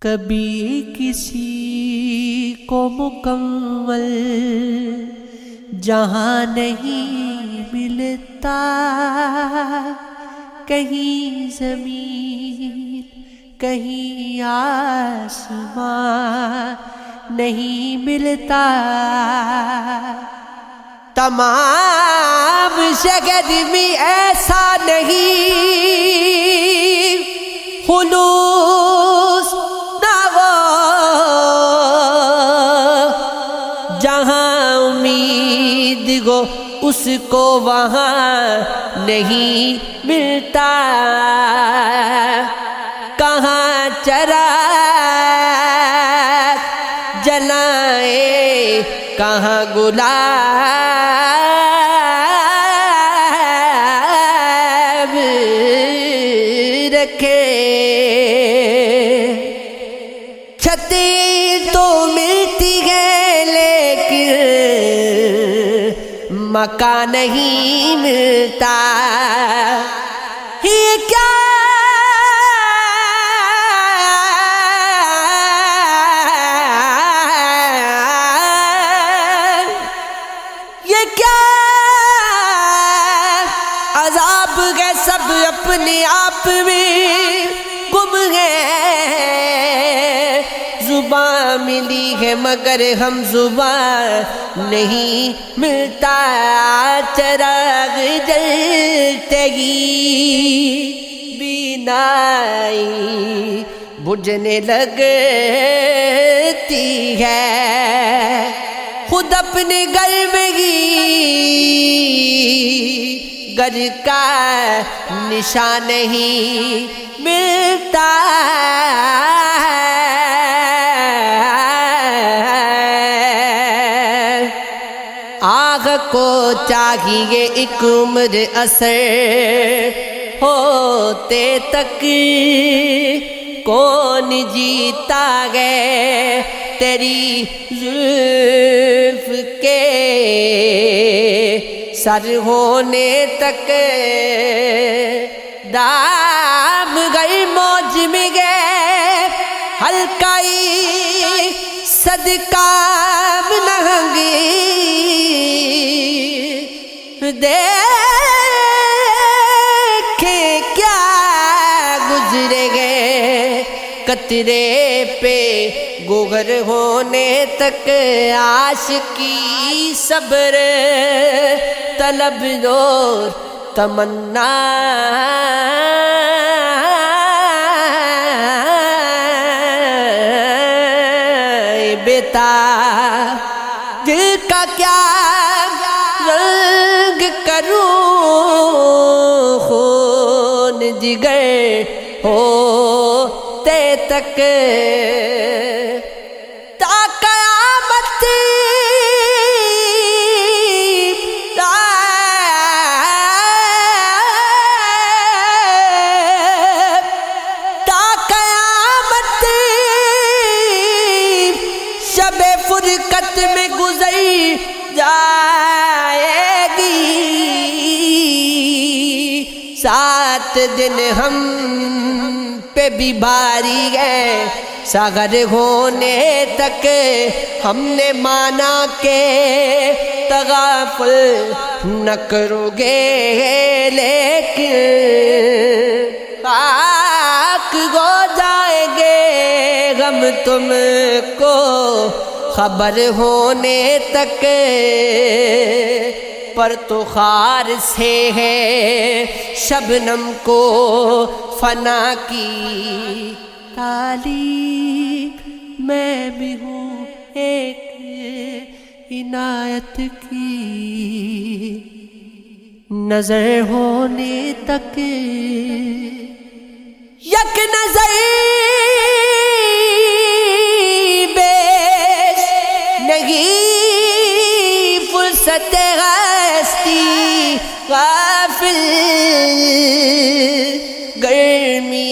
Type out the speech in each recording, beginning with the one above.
کبھی کسی کو مکمل جہاں نہیں ملتا، کہیں زمین کہیں آسمان نہیں ملتا، تمام شگد میں ایسا نہیں خلوص نہ وہ جہاں امید ہو اس کو وہاں نہیں ملتا، کہاں چراغ جلائے کہاں گلاب رکھے، چھتیں تو ملتی ہے لیکن مکان نہیں ملتا، یہ کیا عذاب ہے، سب اپنے آپ میں گم ہے، زبان ملی ہے مگر ہم زبان نہیں ملتا، چراغ جلتے ہی بینائی بجھنے لگتی ہے، خود اپنے گھر میں ہی گھر کا نشان نہیں ملتا، آگ کو چاہیے ایک عمر اثر ہوتے تک، کون جیتا ہے تیری زلف کے سر ہونے تک، دام گئی موج میں گئے ہلکائی صدقہ نہنگی، دیکھیں کیا گزرے گئے قطرے پہ گوہر ہونے تک، عاشقی صبر طلب اور تمنا بیتا، دل کا کیا رنگ کروں خون جگر ہوتے تک، تا قیامت شب فرقت میں گزر جائے گی، 7 دن ہم پہ بھی بھاری ہے، سحر ہونے تک ہم نے مانا کہ تغافل نہ کرو گے، لیکن خاک ہو جائیں گے غم تم کو خبر ہونے تک، پر تو خار سے ہے شبنم کو فنا کی تعلیم، میں بھی ہوں ایک عنایت کی نظر ہونے تک، یک نظر بیش نہیں فرصت ہستی، غافل گرمی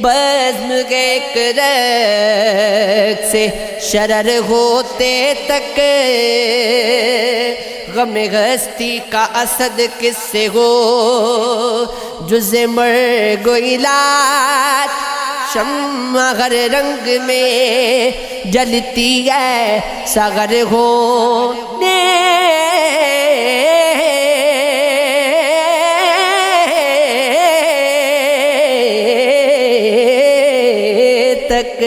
بزم ایک رگ سے شرر ہوتے تک، غم ہستی کا اسد کس سے ہو جز مرگ و علاج، شمع ہر رنگ میں جلتی ہے ساغر ہونے تک